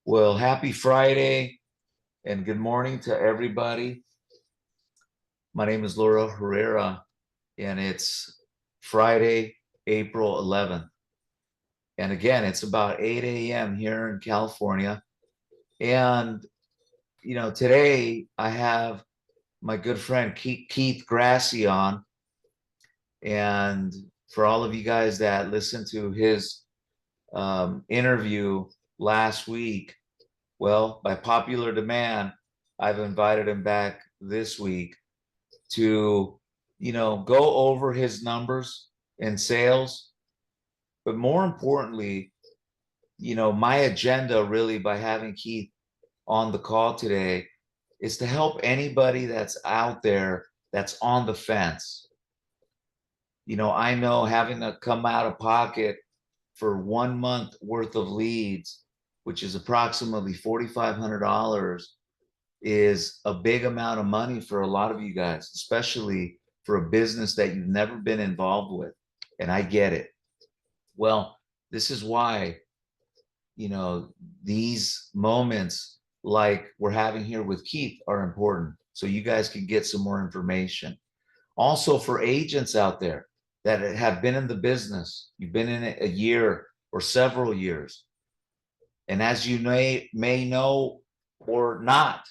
Well, happy Friday and good morning to everybody. My name is Laura Herrera, and it's Friday, April 11th. And again, it's about 8 a.m. here in California. And, today I have my good friend Keith Grassi on. And for all of you guys that listened to his interview last week, well, by popular demand, I've invited him back this week to, go over his numbers in sales. But more importantly, my agenda really by having Keith on the call today is to help anybody that's out there that's on the fence. I know having to come out of pocket for 1 month worth of leads, which is approximately $4,500, is a big amount of money for a lot of you guys, especially for a business that you've never been involved with. And I get it. Well, this is why, these moments like we're having here with Keith are important. So you guys can get some more information. Also, for agents out there that have been in the business, you've been in it a year or several years. And as you may know or not,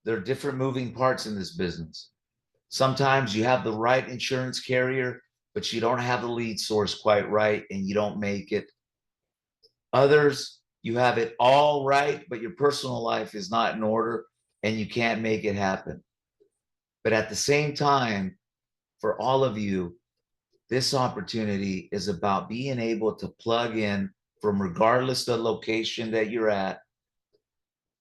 there are different moving parts in this business. Sometimes you have the right insurance carrier, but you don't have the lead source quite right and you don't make it. Others, you have it all right, but your personal life is not in order and you can't make it happen. But at the same time, for all of you, this opportunity is about being able to plug in from regardless the location that you're at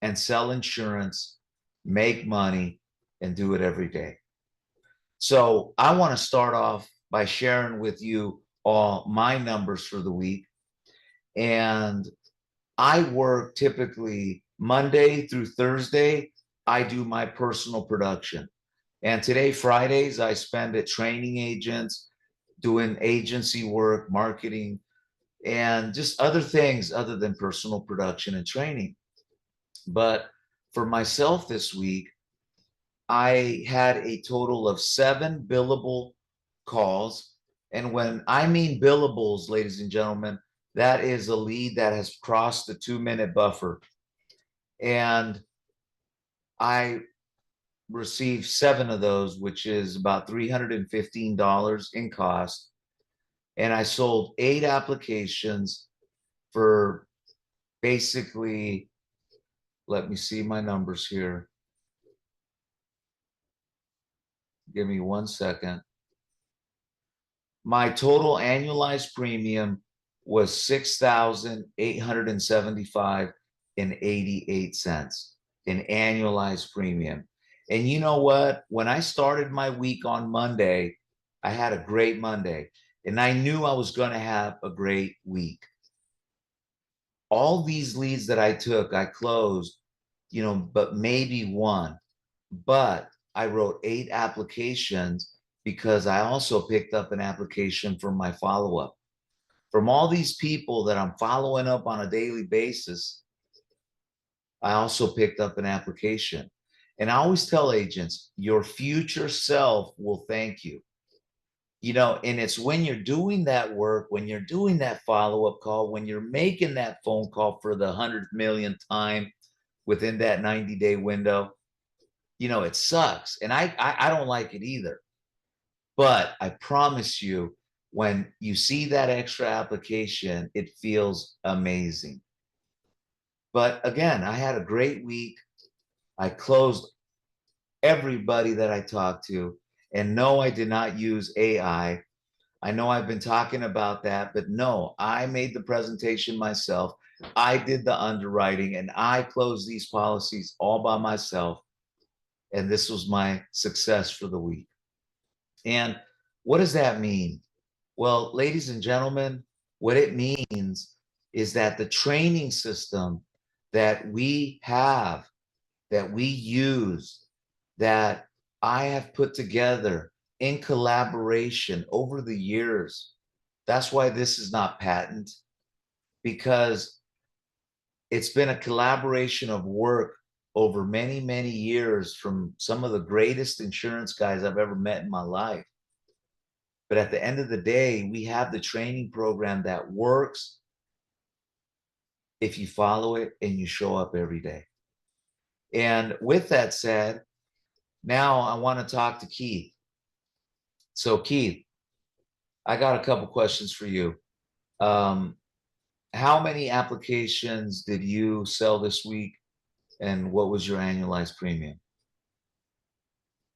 and sell insurance, make money, and do it every day. So I want to start off by sharing with you all my numbers for the week. And I work typically Monday through Thursday. I do my personal production. And today, Fridays, I spend at training agents, doing agency work, marketing, and just other things other than personal production and training. But for myself this week, I had a total of 7 billable calls. And when I mean billables, ladies and gentlemen, that is a lead that has crossed the 2-minute buffer. And I received 7 of those, which is about $315 in cost. And I sold 8 applications for basically, let me see my numbers here. Give me 1 second. My total annualized premium was $6,875.88 in annualized premium. And you know what? When I started my week on Monday, I had a great Monday and I knew I was going to have a great week. All these leads that I took, I closed, but maybe one. But I wrote 8 applications because I also picked up an application for my follow-up. From all these people that I'm following up on a daily basis, I also picked up an application. And I always tell agents, your future self will thank you. And it's when you're doing that work, when you're doing that follow-up call, when you're making that phone call for the 100th millionth time within that 90-day window, it sucks. And I don't like it either. But I promise you, when you see that extra application, it feels amazing. But again, I had a great week. I closed everybody that I talked to. And no, I did not use AI. I know I've been talking about that, but no, I made the presentation myself. I did the underwriting and I closed these policies all by myself. And this was my success for the week. And what does that mean? Well, ladies and gentlemen, what it means is that the training system that we have, that we use, that I have put together in collaboration over the years, that's why this is not patent, because it's been a collaboration of work over many, many years from some of the greatest insurance guys I've ever met in my life. But at the end of the day, we have the training program that works if you follow it and you show up every day. And with that said, now I want to talk to Keith. So Keith, I got a couple questions for you. How many applications did you sell this week, and what was your annualized premium?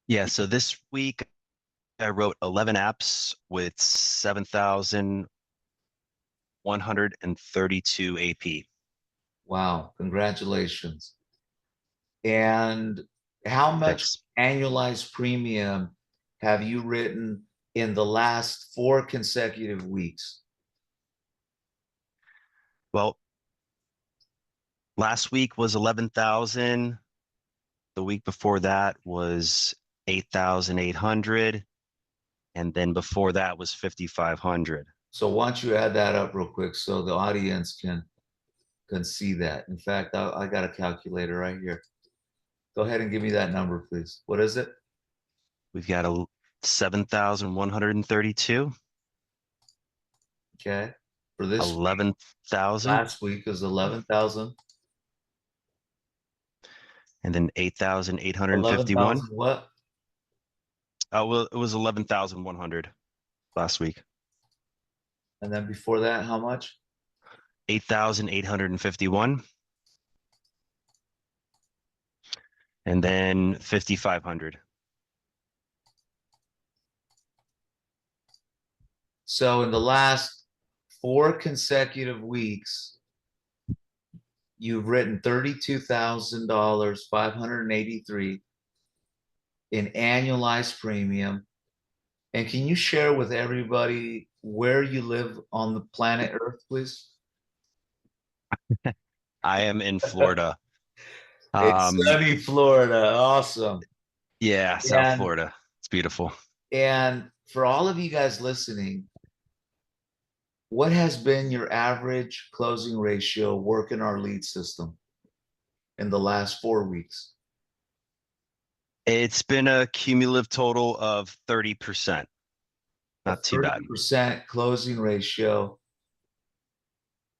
Yeah, so this week I wrote 11 apps with 7,132 AP. Wow, congratulations. And how much Thanks. annualized premium have you written in the last 4 consecutive weeks? Well, last week was 11,000. The week before that was 8,800. And then before that was 5,500. So why don't you add that up real quick so the audience can see that. In fact, I got a calculator right here. Go ahead and give me that number, please. What is it? We've got a 7,132. Okay. For this 11,000. last week is 11,000. And then 8,851. 11,000 what? Well, it was 11,100 last week. And then before that, how much? 8,851. And then 5,500. So in the last 4 consecutive weeks, you've written $32,000, 583 in annualized premium. And can you share with everybody where you live on the planet Earth, please? I am in Florida. It's sunny Florida. Awesome. Yeah, South And Florida. It's beautiful. and for all of you guys listening, what has been your average closing ratio work in our lead system in the last 4 weeks? It's been a cumulative total of 30%. Not too bad. 30% closing ratio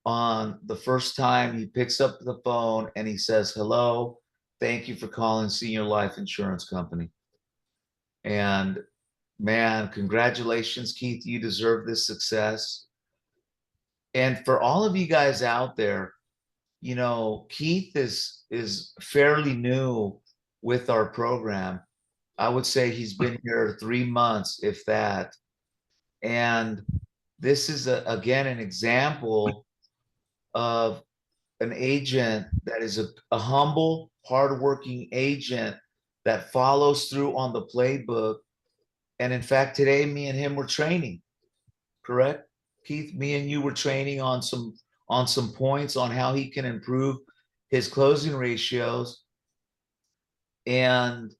on the first time he picks up the phone and he says, hello, thank you for calling Senior Life Insurance Company. And man, congratulations, Keith. You deserve this success. And for all of you guys out there, you know, Keith is fairly new with our program. I would say he's been here 3 months, if that. And this is again an example of an agent that is a humble, hardworking agent that follows through on the playbook. And in fact, today me and him were training, correct? Keith, me and you were training on some points on how he can improve his closing ratios. And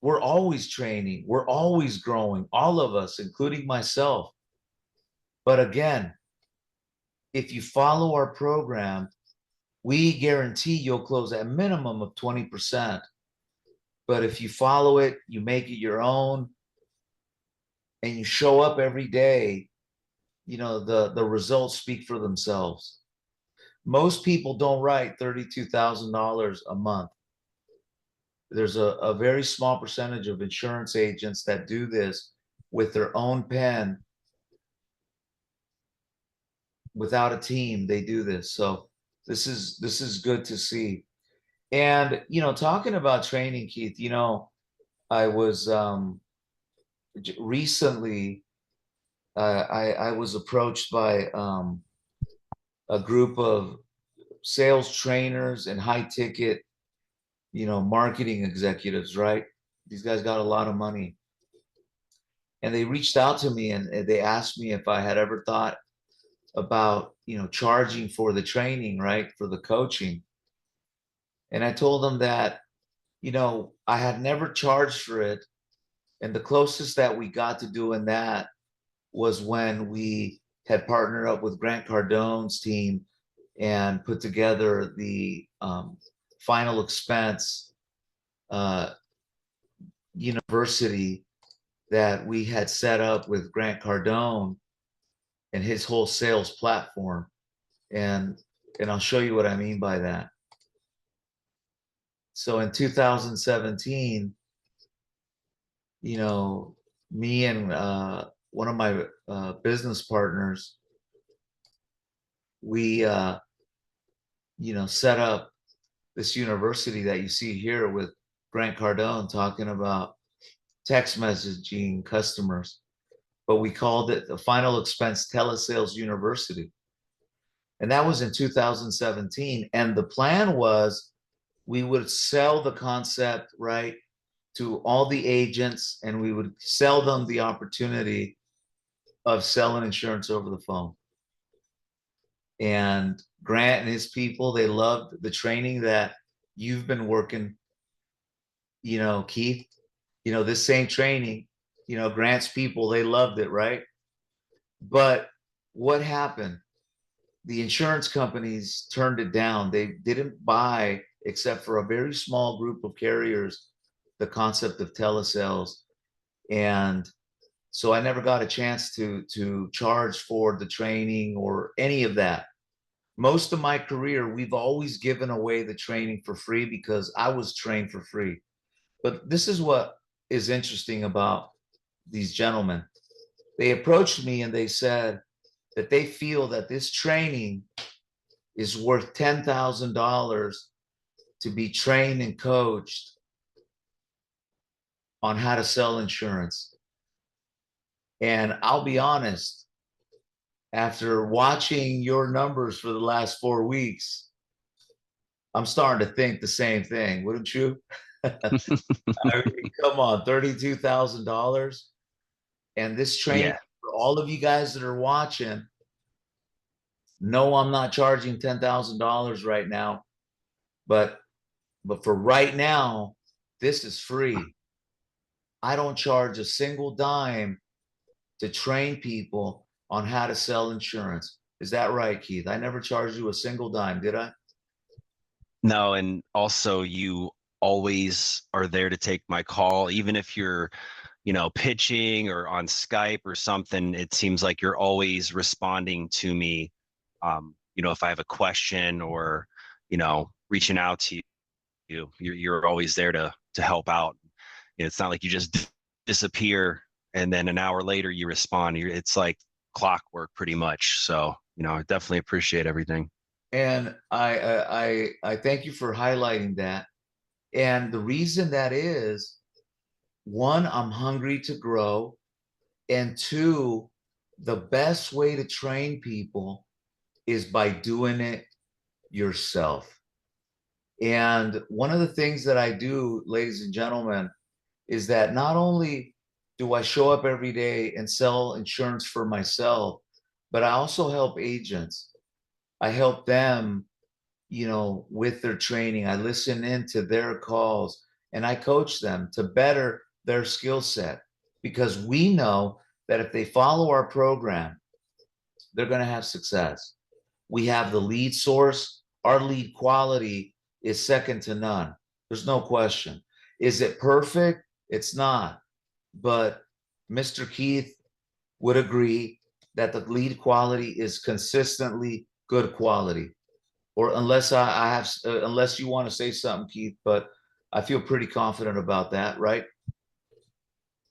we're always training, we're always growing, all of us, including myself. But again, if you follow our program, we guarantee you'll close at a minimum of 20%. But if you follow it, you make it your own, and you show up every day, you know, the results speak for themselves. Most people don't write $32,000 a month. There's a very small percentage of insurance agents that do this with their own pen. Without a team, they do this. So this is good to see. And you know, talking about training, Keith, you know, I was recently I was approached by a group of sales trainers and high ticket, you know, marketing executives, right? These guys got a lot of money. And they reached out to me and they asked me if I had ever thought about, you know, charging for the training, right? For the coaching. And I told them that, you know, I had never charged for it. And the closest that we got to doing that was when we had partnered up with Grant Cardone's team and put together the final expense university that we had set up with Grant Cardone and his whole sales platform. And I'll show you what I mean by that. So in 2017, me and one of my business partners, we set up this university that you see here with Grant Cardone talking about text messaging customers, but we called it the Final Expense Telesales University. And that was in 2017. And the plan was we would sell the concept, right, to all the agents, and we would sell them the opportunity of selling insurance over the phone. And Grant and his people, they loved the training that you've been working, Keith, this same training, Grant's people, they loved it, right? But what happened? The insurance companies turned it down. They didn't buy, except for a very small group of carriers, the concept of telesales. And so I never got a chance to charge for the training or any of that. Most of my career, we've always given away the training for free because I was trained for free. But this is what is interesting about these gentlemen. They approached me and they said that they feel that this training is worth $10,000 to be trained and coached on how to sell insurance. And I'll be honest, after watching your numbers for the last 4 weeks, I'm starting to think the same thing, wouldn't you? I mean, come on, $32,000. And this training, Yeah. for all of you guys that are watching, no, I'm not charging $10,000 right now, but for right now, this is free. I don't charge a single dime to train people on how to sell insurance. Is that right, Keith? I never charged you a single dime, did I? No, and also you always are there to take my call, even if you're, pitching or on Skype or something. It seems like you're always responding to me. If I have a question or, reaching out to you're always there to help out. It's not like you just disappear and then an hour later you respond. It's like clockwork pretty much. So, I definitely appreciate everything. And I thank you for highlighting that. And the reason that is, one, I'm hungry to grow, and two, the best way to train people is by doing it yourself. And one of the things that I do, ladies and gentlemen, is that not only do I show up every day and sell insurance for myself, but I also help agents. I help them, with their training. I listen into their calls and I coach them to better their skill set, because we know that if they follow our program, they're going to have success. We have the lead source. Our lead quality is second to none. There's no question. Is it perfect? It's not. But Mr. Keith would agree that the lead quality is consistently good quality. Or unless I have, unless you want to say something, Keith, but I feel pretty confident about that, right?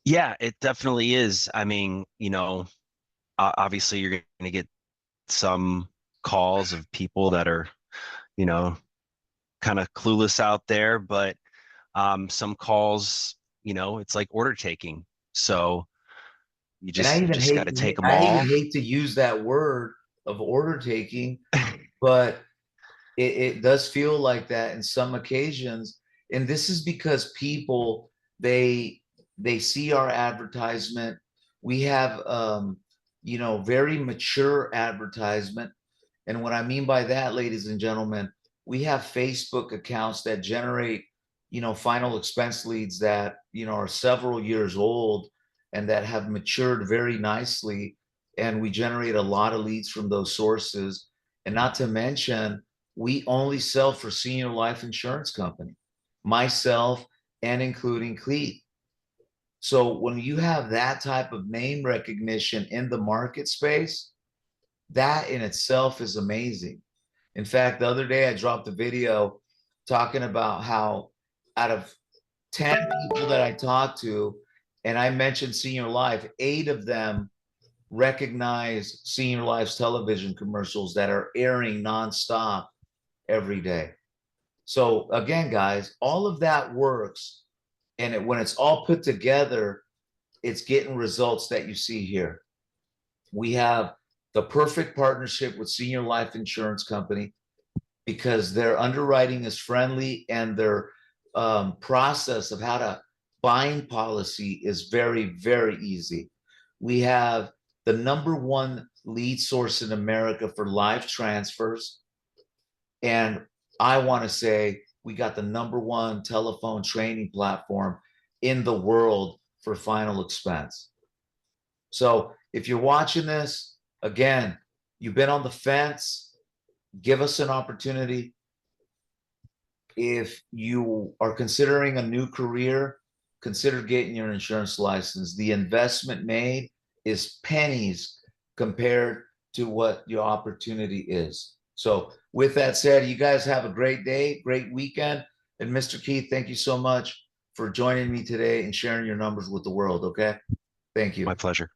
Yeah, it definitely is. I mean, obviously you're going to get some calls of people that are, you know, kind of clueless out there, but some calls, it's like order taking. So you And just got to take them I even all. hate to use that word of order taking, but it does feel like that in some occasions. And this is because people, they see our advertisement. We have very mature advertisement. And what I mean by that, ladies and gentlemen, we have Facebook accounts that generate, final expense leads that, are several years old and that have matured very nicely. And we generate a lot of leads from those sources. And not to mention, we only sell for senior life insurance company, myself and including Cleet. So when you have that type of name recognition in the market space, that in itself is amazing. In fact, the other day I dropped a video talking about how out of 10 people that I talked to, and I mentioned Senior Life, 8 of them recognize Senior Life's television commercials that are airing nonstop every day. So again, guys, all of that works. And when it's all put together, it's getting results that you see here. We have the perfect partnership with Senior Life Insurance Company because their underwriting is friendly and their process of how to bind policy is very, very easy. We have the #1 lead source in America for life transfers. And I want to say we got the #1 telephone training platform in the world for final expense. So if you're watching this, again, you've been on the fence, give us an opportunity. If you are considering a new career, consider getting your insurance license. The investment made is pennies compared to what your opportunity is. So with that said, you guys have a great day, great weekend. And Mr. Keith, thank you so much for joining me today and sharing your numbers with the world. Okay. Thank you. My pleasure.